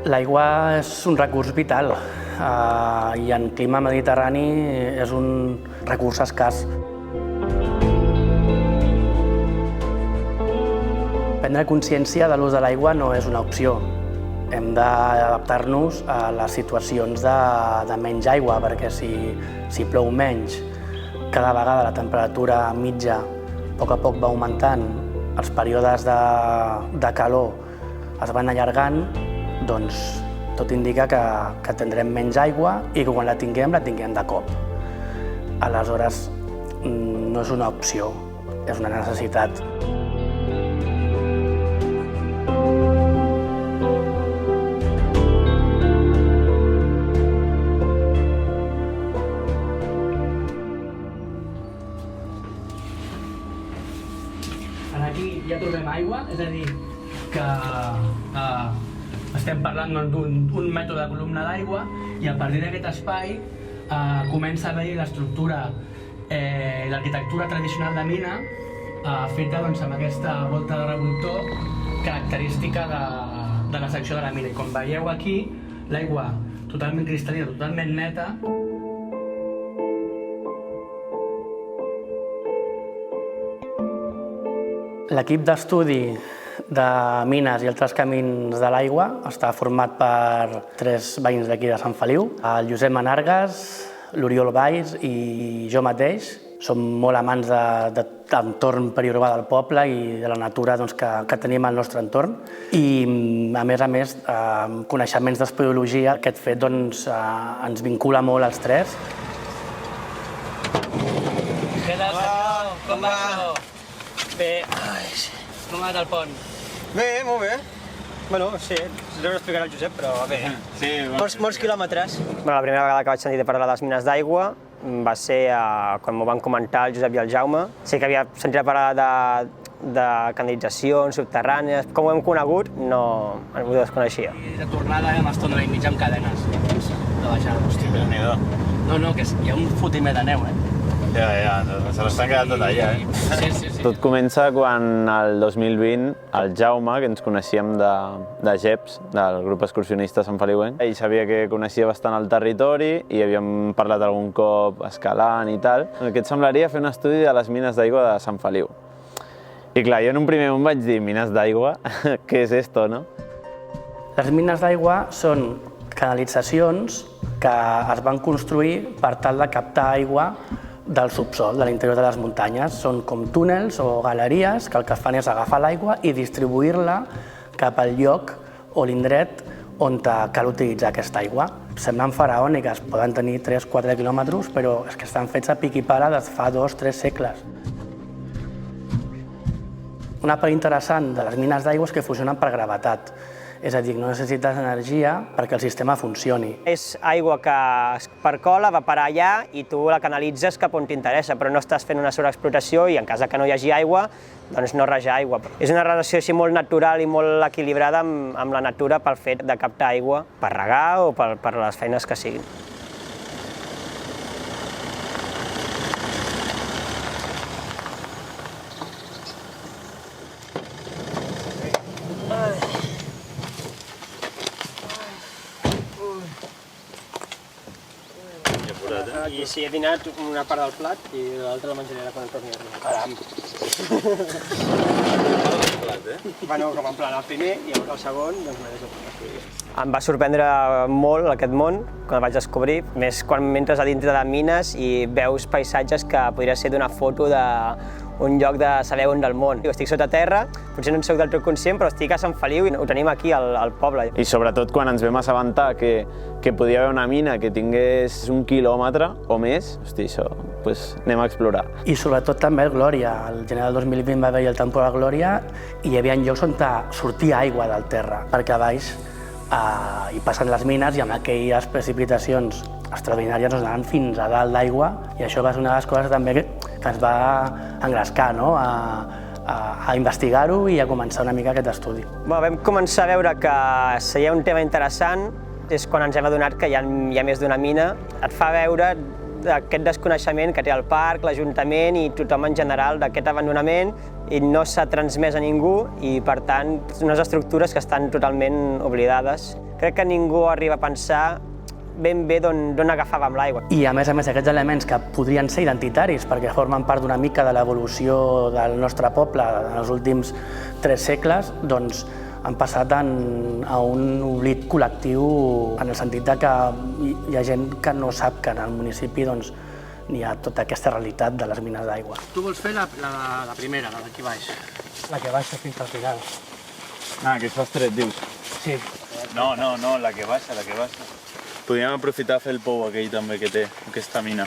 L'aigua és un recurs vital i en clima mediterrani és un recurs escàs. Prendre consciència de l'ús de l'aigua no és una opció. Hem d'adaptar-nos a les situacions de menys aigua, perquè si plou menys, cada vegada la temperatura mitja a poc va augmentant, els períodes de calor es van allargant, doncs tot indica que tindrem menys aigua i que quan la tinguem de cop. Aleshores, no és una opció, és una necessitat. Aquí ja trobem aigua, és a dir, que estem parlant d'un mètode de columna d'aigua i a partir d'aquest espai comença a haver-hi l'estructura i l'arquitectura tradicional de mina feta amb aquesta volta de revoltó característica de la secció de la mina. I com veieu aquí, l'aigua totalment cristal·lina, totalment neta. L'equip d'estudi de mines i altres camins de l'aigua està format per 3 veïns d'aquí de Sant Feliu, el Josep Manargues, l'Oriol Valls i jo mateix. Som molt amants de l'entorn periurbà del poble i de la natura que tenim al nostre entorn. I, a més, coneixements d'espeleologia. Aquest fet ens vincula molt als 3. Què tal, senyor? Com va això? Bé, com va anat el pont? Bé, molt bé. Bueno, sí, ho explicarà el Josep, però bé. Sí, molts quilòmetres. La primera vegada que vaig sentir parlar de les mines d'aigua va ser quan m'ho van comentar el Josep i el Jaume. Sé que havia sentit parlar de canalitzacions subterrànies. Com ho hem conegut, no ho desconeixia. I de tornada vam estar una hora i mitja amb cadenes, de baixada. Hòstia, Déu-n'hi-do. No, que hi ha un fotimer de neu, Ja, se l'estan quedat tot allà, Sí. Tot comença quan el 2020 el Jaume, que ens coneixíem de GEPS, del grup excursionista Sant Feliuenc, ell sabia que coneixia bastant el territori i havíem parlat algun cop escalant i tal. Què et semblaria fer un estudi de les mines d'aigua de Sant Feliu? I clar, jo en un primer moment vaig dir, mines d'aigua? Què és esto, no? Les mines d'aigua són canalitzacions que es van construir per tal de captar aigua del subsol, de l'interior de les muntanyes. Són com túnels o galeries que el que fan és agafar l'aigua i distribuir-la cap al lloc o l'indret on cal utilitzar aquesta aigua. Semblen faraòniques, poden tenir 3-4 quilòmetres, però és que estan fets a pic i pala des fa 2-3 segles. Una part interessant de les mines d'aigua és que funcionen per gravetat. És a dir, no necessites energia perquè el sistema funcioni. És aigua que es percola, va parar allà i tu la canalitzes cap on t'interessa, però no estàs fent una sobreexplotació i en cas que no hi hagi aigua, doncs no raja aigua. És una relació així molt natural i molt equilibrada amb la natura pel fet de captar aigua per regar o per les feines que siguin. I sí, he dinat una part del plat i l'altra la menjaré quan em torni a arribar. Caram! Bueno, com en plan el primer i llavors el segon, doncs m'he desocupat. Em va sorprendre molt aquest món quan el vaig descobrir, més quan entres a dintre de mines i veus paisatges que podria ser d'una foto d'un lloc de saber on del món. Estic sota terra, potser no en soc del tot conscient, però estic a Sant Feliu i ho tenim aquí al poble. I sobretot quan ens vam assabentar que podia haver una mina que tingués 1 quilòmetre o més, hosti, això, doncs anem a explorar. I sobretot també el Glòria. Al gener del 2020 va haver-hi el temporal Glòria i hi havia llocs on sortia aigua del terra, perquè a baix hi passen les mines i amb aquelles precipitacions extraordinàries ens anaven fins a dalt d'aigua i això va ser una de les coses també que ens va engrescar, no? A investigar-ho i a començar una mica aquest estudi. Vam començar a veure que seria un tema interessant, és quan ens hem adonat que hi ha més d'una mina. Et fa veure aquest desconeixement que té el parc, l'Ajuntament i tothom en general d'aquest abandonament i no s'ha transmès a ningú i, per tant, unes estructures que estan totalment oblidades. Crec que ningú arriba a pensar ben bé d'on agafàvem l'aigua. I a més aquests elements que podrien ser identitaris perquè formen part d'una mica de l'evolució del nostre poble en els últims 3 segles, doncs han passat a un oblit col·lectiu en el sentit que hi ha gent que no sap que en el municipi hi ha tota aquesta realitat de les mines d'aigua. Tu vols fer la primera, la d'aquí baix? La que baixa fins al final. Ah, que és l'estret, dius? Sí. No, la que baixa, la que baixa. Podríem aprofitar a fer el pou aquell també que té aquesta mina.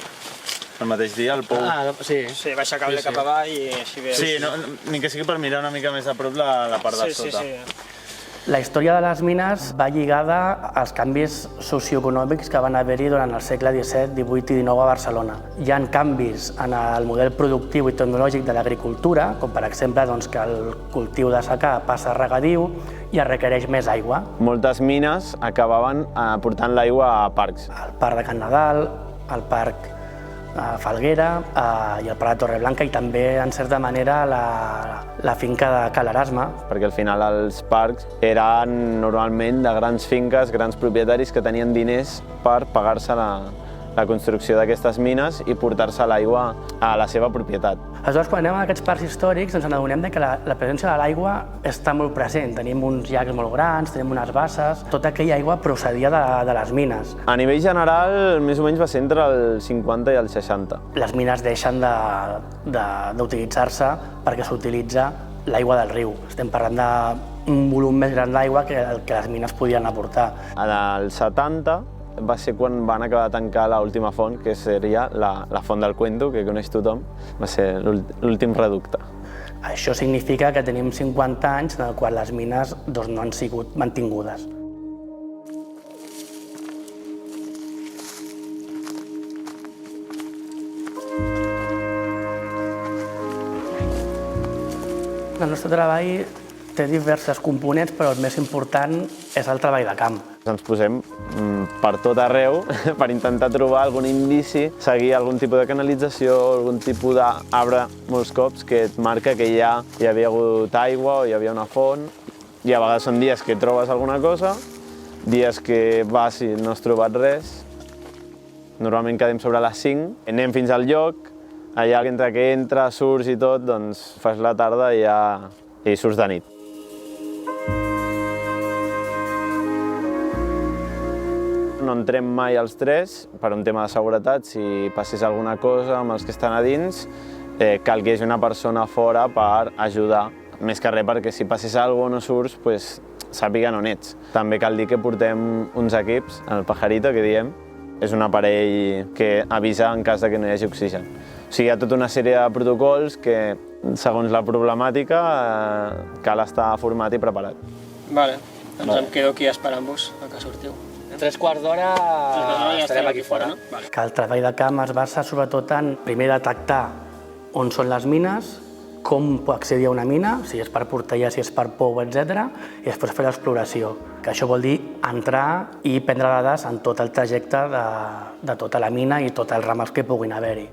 El mateix dia, el pou... Ah, sí. Sí, baixa cable cap avall i així veus. Sí, ni que sigui per mirar una mica més a prop la part de sota. La història de les mines va lligada als canvis socioeconòmics que van haver-hi durant el segle XVII, XVIII i XIX a Barcelona. Hi ha canvis en el model productiu i tecnològic de l'agricultura, com per exemple que el cultiu de secà passa a regadiu i es requereix més aigua. Moltes mines acabaven portant l'aigua a parcs. El parc de Can Nadal, el parc Falguera i el Prat de Torreblanca i també, en certa manera, la finca de Cal Erasme. Perquè al final els parcs eren normalment de grans finques, grans propietaris que tenien diners per pagar-se la construcció d'aquestes mines i portar-se l'aigua a la seva propietat. Aleshores, quan anem a aquests parcs històrics, ens adonem que la presència de l'aigua està molt present. Tenim uns llacs molt grans, tenim unes basses... Tota aquella aigua procedia de les mines. A nivell general, més o menys va ser entre el 50 i el 60. Les mines deixen d'utilitzar-se perquè s'utilitza l'aigua del riu. Estem parlant d'un volum més gran d'aigua que el que les mines podien aportar. En el 70 va ser quan van acabar de tancar l'última font, que seria la font del Cuento, que coneix tothom. Va ser l'últim reducte. Això significa que tenim 50 anys en els quals les mines no han sigut mantingudes. El nostre treball té diverses components, però el més important és el treball de camp. Ens posem per tot arreu per intentar trobar algun indici, seguir algun tipus de canalització, algun tipus d'arbre, molts cops, que et marca que ja hi havia hagut aigua o hi havia una font. I a vegades són dies que trobes alguna cosa, dies que vas i no has trobat res. Normalment quedem sobre les 5, anem fins al lloc, allà entre que entres, surts i tot, doncs fas la tarda i surts de nit. No entrem mai els 3 per un tema de seguretat. Si passés alguna cosa amb els que estan a dins, cal que hi hagi una persona fora per ajudar. Més que res perquè si passés alguna cosa o no surts, sàpiguen on ets. També cal dir que portem uns equips, el Pajarito, que diem. És un aparell que avisa en cas que no hi hagi oxigen. O sigui, hi ha tota una sèrie de protocols que, segons la problemàtica, cal estar format i preparat. Vale, doncs em quedo aquí esperant-vos a que sortiu. 3/4 d'hora estarem aquí fora. Que el treball de camp es basa sobretot en, primer, detectar on són les mines, com puc accedir a una mina, si és per portella, si és per pou, etc. I després fer l'exploració, que això vol dir entrar i prendre dades en tot el trajecte de tota la mina i tots els ramals que puguin haver-hi.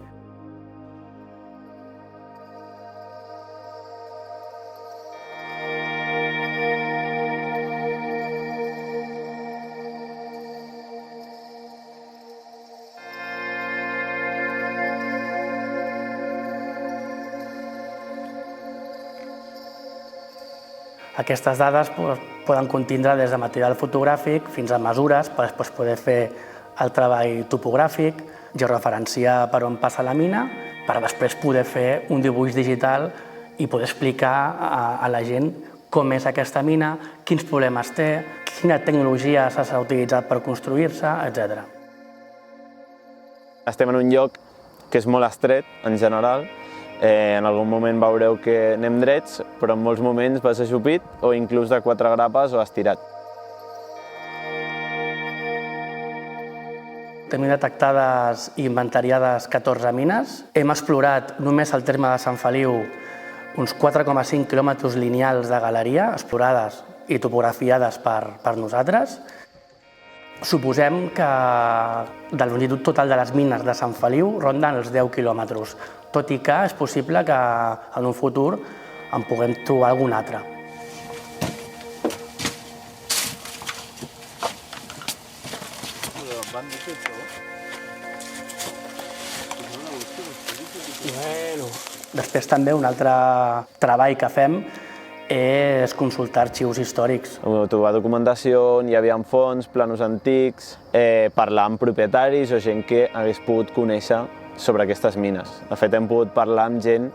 Aquestes dades poden contindre des de material fotogràfic fins a mesures per després poder fer el treball topogràfic, georreferenciar per on passa la mina, per després poder fer un dibuix digital i poder explicar a la gent com és aquesta mina, quins problemes té, quina tecnologia s'ha utilitzat per construir-se, etc. Estem en un lloc que és molt estret, en general. En algun moment veureu que anem drets, però en molts moments vas ajupit o inclús de 4 grapes o estirat. Tenim detectades i inventariades 14 mines. Hem explorat només al terme de Sant Feliu uns 4,5 quilòmetres lineals de galeria explorades i topografiades per nosaltres. Suposem que de la longitud total de les mines de Sant Feliu ronden els 10 quilòmetres, tot i que és possible que en un futur en puguem trobar algun altre. Després també un altre treball que fem és consultar arxius històrics. Trobar documentació, on hi havia fons, planos antics, parlar amb propietaris o gent que hagués pogut conèixer sobre aquestes mines. De fet, hem pogut parlar amb gent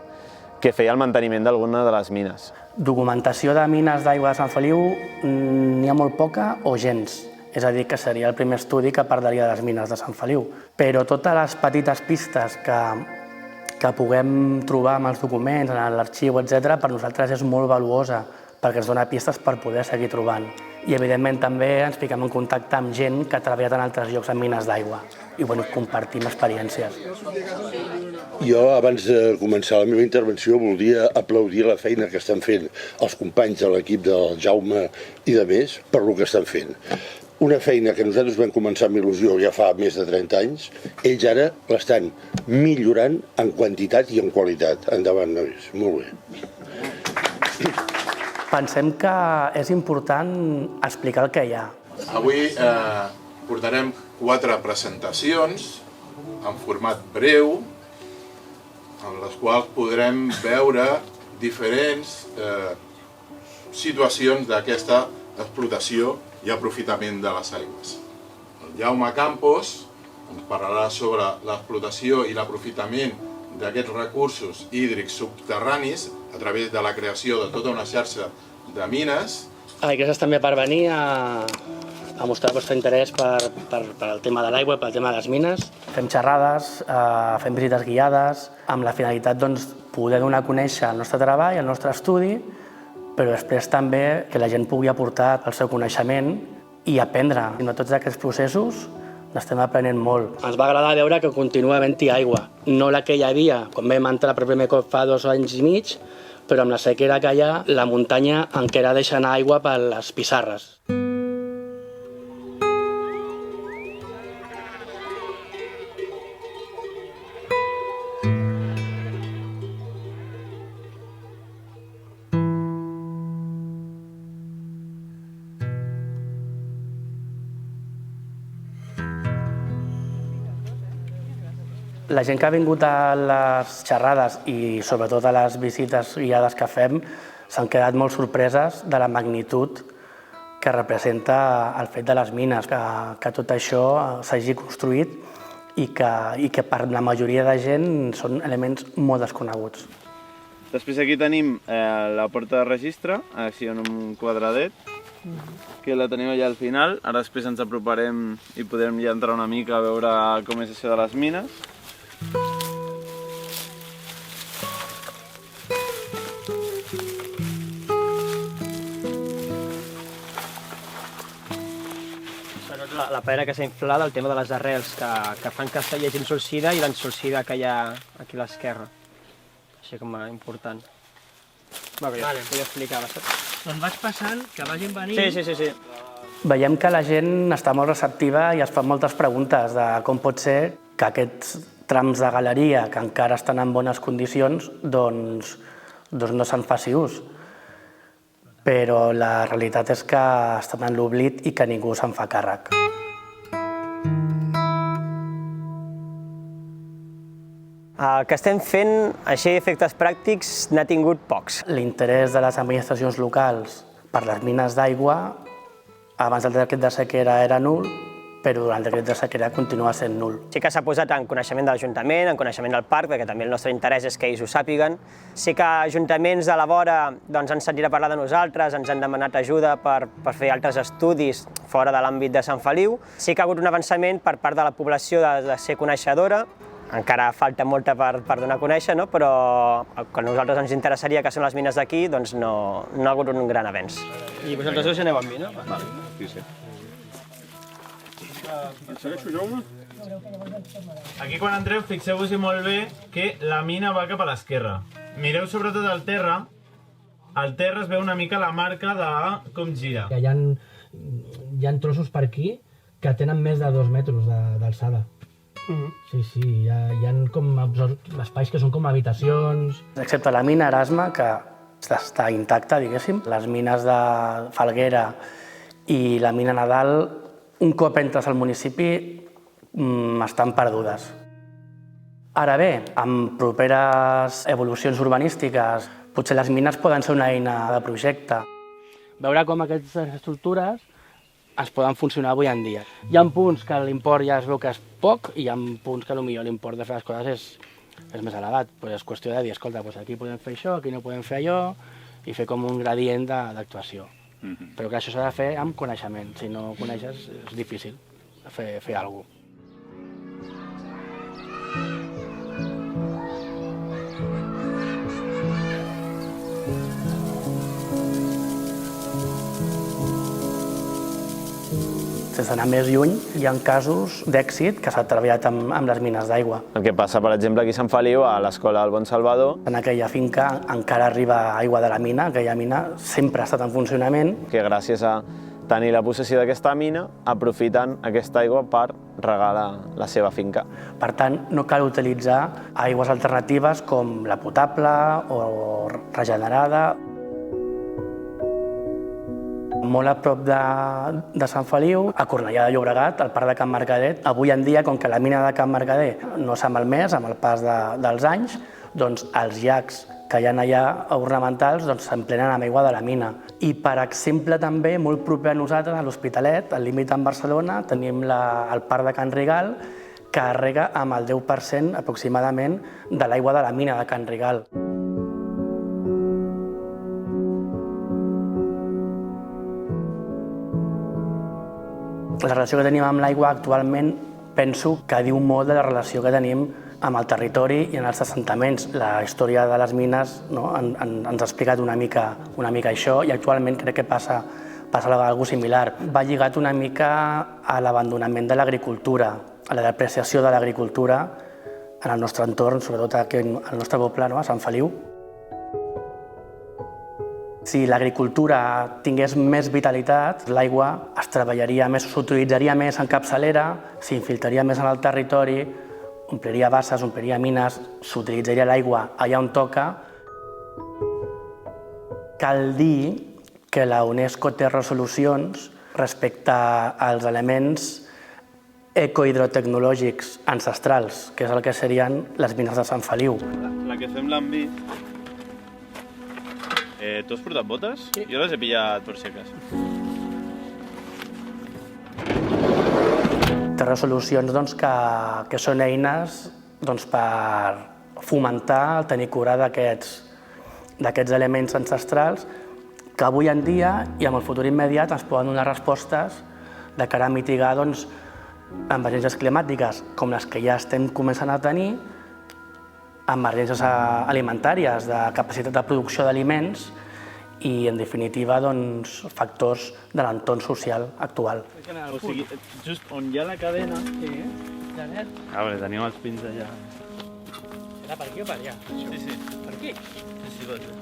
que feia el manteniment d'alguna de les mines. Documentació de mines d'aigua de Sant Feliu n'hi ha molt poca o gens. És a dir, que seria el primer estudi que parlaria de les mines de Sant Feliu. Però totes les petites pistes que puguem trobar amb els documents, en l'arxiu, etc., per nosaltres és molt valuosa, perquè ens dona pistes per poder seguir trobant. I, evidentment, també ens fiquem en contacte amb gent que ha treballat en altres llocs en mines d'aigua i compartim experiències. Jo, abans de començar la meva intervenció, voldria aplaudir la feina que estan fent els companys de l'equip del Jaume i de més per lo que estan fent. Una feina que nosaltres vam començar amb il·lusió ja fa més de 30 anys, ells ara l'estan millorant en quantitat i en qualitat. Endavant, nois. Molt bé. Pensem que és important explicar el que hi ha. Avui portarem 4 presentacions en format breu, en les quals podrem veure diferents situacions d'aquesta explotació i aprofitament de les aigües. El Jaume Campos ens parlarà sobre l'explotació i l'aprofitament d'aquests recursos hídrics subterranis a través de la creació de tota una xarxa de mines. Gràcies també per venir a mostrar el vostre interès per el tema de l'aigua, pel tema de les mines. Fem xerrades, fem visites guiades, amb la finalitat poder donar a conèixer el nostre treball, el nostre estudi, però després també que la gent pugui aportar el seu coneixement i aprendre. I de tots aquests processos n'estem aprenent molt. Ens va agradar veure que continua havent-hi aigua, no la que hi havia quan vam entrar per primer cop fa 2 anys i mig, però amb la sequera que hi ha, la muntanya encara deixa anar aigua per les pissarres. La gent que ha vingut a les xerrades i sobretot a les visites guiades que fem s'han quedat molt sorpreses de la magnitud que representa el fet de les mines, que tot això s'hagi construït i que per la majoria de gent són elements molt desconeguts. Després aquí tenim la porta de registre, així en un quadradet, que la tenim allà al final. Ara després ens aproparem i podrem ja entrar una mica a veure com és això de les mines. La pedra que s'ha inflat, el tema de les arrels que fan que hi hagi solsida i l'ensolsida que hi ha aquí a l'esquerra. Així com a important. Vale. Vull explicar, saps? Doncs vaig passant, que vagin venint. Sí. Veiem que la gent està molt receptiva i es fa moltes preguntes de com pot ser que aquests trams de galeria que encara estan en bones condicions doncs no se'n faci ús. Però la realitat és que estan en l'oblit i que ningú se'n fa càrrec. El que estem fent, així efectes pràctics, n'ha tingut pocs. L'interès de les administracions locals per les mines d'aigua abans del decret de sequera era nul, però durant el decret de sequera continua sent nul. Sí que s'ha posat en coneixement de l'Ajuntament, en coneixement del parc, perquè també el nostre interès és que ells ho sàpiguen. Sí que ajuntaments de la vora han sentit a parlar de nosaltres, ens han demanat ajuda per fer altres estudis fora de l'àmbit de Sant Feliu. Sí que ha hagut un avançament per part de la població de ser coneixedora. Encara falta molta per donar a conèixer, no? Però el que a nosaltres ens interessaria, que són les mines d'aquí, doncs no ha hagut un gran avenç. I vosaltres dos aneu amb mi, no? Sí. Aquí quan entreu, fixeu-vos-hi molt bé que la mina va cap a l'esquerra. Mireu sobretot el terra. Al terra es veu una mica la marca de com gira. Hi ha trossos per aquí que tenen més de 2 metres d'alçada. Sí, hi ha com espais que són com habitacions. Excepte la mina Erasme, que està intacta, diguéssim. Les mines de Falguera i la mina Nadal, un cop entres al municipi, estan perdudes. Ara bé, amb properes evolucions urbanístiques, potser les mines poden ser una eina de projecte. Veure com aquestes estructures es poden funcionar avui en dia. Hi ha punts que l'import ja es veu que és poc i hi ha punts que potser l'import de fer les coses és més elevat. És qüestió de dir, escolta, aquí podem fer això, aquí no podem fer allò, i fer com un gradient d'actuació. Però que això s'ha de fer amb coneixement. Si no coneixes, és difícil fer alguna cosa. Sense anar més lluny, hi ha casos d'èxit que s'ha treballat amb les mines d'aigua. El que passa, per exemple, aquí a Sant Feliu, a l'escola del Bon Salvador. En aquella finca encara arriba aigua de la mina, aquella mina sempre ha estat en funcionament. Que gràcies a tenir la possessió d'aquesta mina, aprofiten aquesta aigua per regar la seva finca. Per tant, no cal utilitzar aigües alternatives com la potable o regenerada. Molt a prop de Sant Feliu, a Cornellà de Llobregat, al parc de Can Mercader. Avui en dia, com que la mina de Can Mercader no s'ha malmès amb el pas dels anys, doncs els llacs que hi ha allà ornamentals s'emplenen amb aigua de la mina. I, per exemple, també, molt proper a nosaltres, a l'Hospitalet, al límit amb Barcelona, tenim el parc de Can Rigal, que rega amb el 10% aproximadament de l'aigua de la mina de Can Rigal. La relació que tenim amb l'aigua actualment penso que diu molt de la relació que tenim amb el territori i en els assentaments. La història de les mines ens ha explicat una mica això i actualment crec que passa alguna cosa similar. Va lligat una mica a l'abandonament de l'agricultura, a la depreciació de l'agricultura en el nostre entorn, sobretot aquí al nostre poble, a Sant Feliu. Si l'agricultura tingués més vitalitat, l'aigua es treballaria més, s'utilitzaria més en capçalera, s'infiltraria més en el territori, ompliria basses, ompliria mines, s'utilitzaria l'aigua allà on toca. Cal dir que la UNESCO té resolucions respecte als elements ecohidrotecnològics ancestrals, que és el que serien les mines de Sant Feliu. La que fem l'envi... Tu has portat botes? Sí. Jo les he pillat per si acaso. Té resolucions que són eines per fomentar, tenir cura d'aquests elements ancestrals que avui en dia i en el futur immediat ens poden donar respostes de cara a mitigar emergències climàtiques com les que ja estem començant a tenir, emergències alimentàries, de capacitat de producció d'aliments i, en definitiva, factors de l'entorn social actual. O sigui, just on hi ha la cadena... Sí, teníem els pins allà. Era per aquí o per allà? Sí. Per aquí? Sí, pot ser.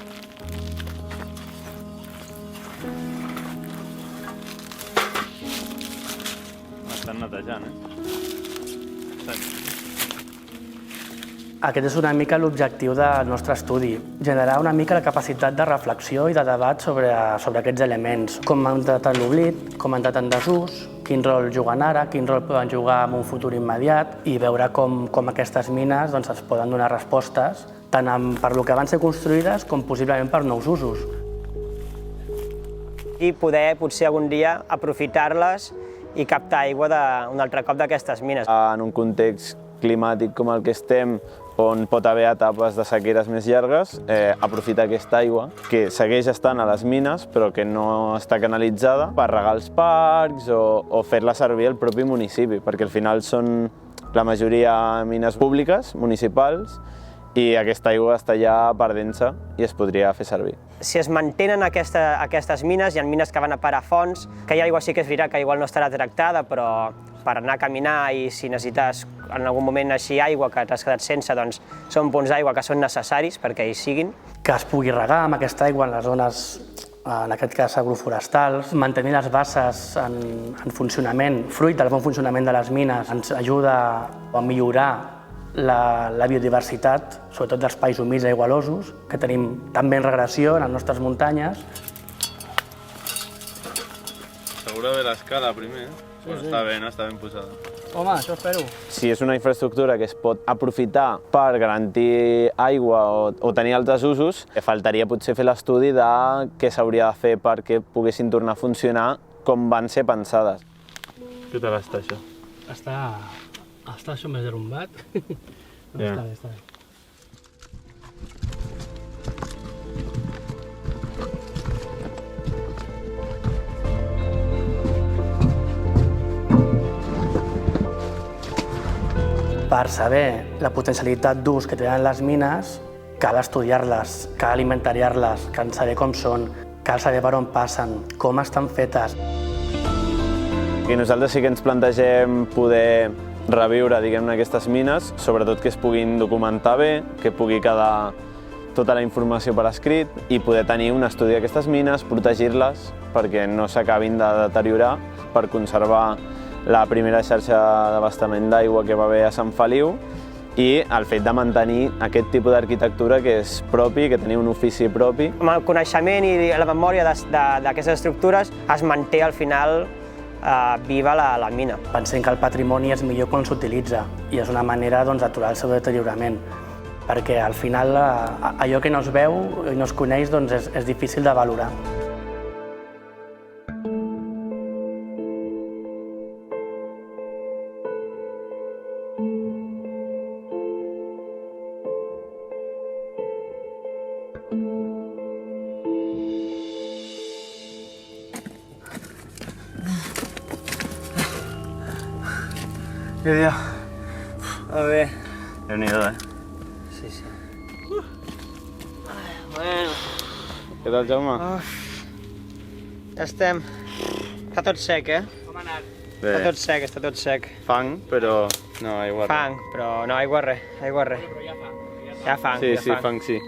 M'estan netejant, Aquest és una mica l'objectiu del nostre estudi, generar una mica la capacitat de reflexió i de debat sobre aquests elements, com han entrat en l'oblit, com han entrat en desús, quin rol juguen ara, quin rol poden jugar en un futur immediat i veure com aquestes mines es poden donar respostes tant per lo que van ser construïdes com possiblement per nous usos. I poder, potser algun dia, aprofitar-les i captar aigua un altre cop d'aquestes mines. En un context climàtic com el que estem, on pot haver etapes de sequeres més llargues, aprofitar aquesta aigua que segueix estant a les mines però que no està canalitzada per regar els parcs o fer-la servir al propi municipi, perquè al final són la majoria mines públiques, municipals, i aquesta aigua està allà perdent-se i es podria fer servir. Si es mantenen aquestes mines, hi ha mines que van a parar a fonts, que hi ha aigua sí que és veritat que igual no estarà tractada, però per anar a caminar i si necessites en algun moment així aigua que t'has quedat sense, doncs són punts d'aigua que són necessaris perquè hi siguin. Que es pugui regar amb aquesta aigua en les zones en aquest cas agroforestals, mantenir les basses en funcionament, fruit del bon funcionament de les mines, ens ajuda a millorar la biodiversitat, sobretot dels espais humits i aigualosos, que tenim també en regressió en les nostres muntanyes. Segura bé l'escala primer, però està bé, no? Està ben posada. Home, això espero. Si és una infraestructura que es pot aprofitar per garantir aigua o tenir altres usos, faltaria potser fer l'estudi de què s'hauria de fer perquè poguessin tornar a funcionar com van ser pensades. Què tal està això? Està això més derrumbat. Ja. Està bé, està bé. Per saber la potencialitat d'ús que tenen les mines, cal estudiar-les, cal inventariar-les, cal saber com són, cal saber per on passen, com estan fetes. I nosaltres sí que ens plantegem poder reviure, diguem-ne, aquestes mines, sobretot que es puguin documentar bé, que pugui quedar tota la informació per escrit i poder tenir un estudi d'aquestes mines, protegir-les perquè no s'acabin de deteriorar, per conservar la primera xarxa d'abastament d'aigua que va haver a Sant Feliu i el fet de mantenir aquest tipus d'arquitectura que és propi, que tenia un ofici propi. Amb el coneixement i la memòria d'aquestes estructures es manté al final viva la mina. Pensem que el patrimoni és millor quan s'utilitza i és una manera d'aturar el seu deteriorament, perquè al final allò que no es veu i no es coneix és difícil de valorar. Què dia? A bé. Déu-n'hi-do, Sí, sí. Bueno. Què tal, Jaume? Ja estem. Està tot sec, Com ha anat? Bé. Està tot sec, està tot sec. Fang, però no aigua. Fang, però no aigua res, aigua res. Però ja fa. Ja fang, Sí, ja sí, fang. fang sí.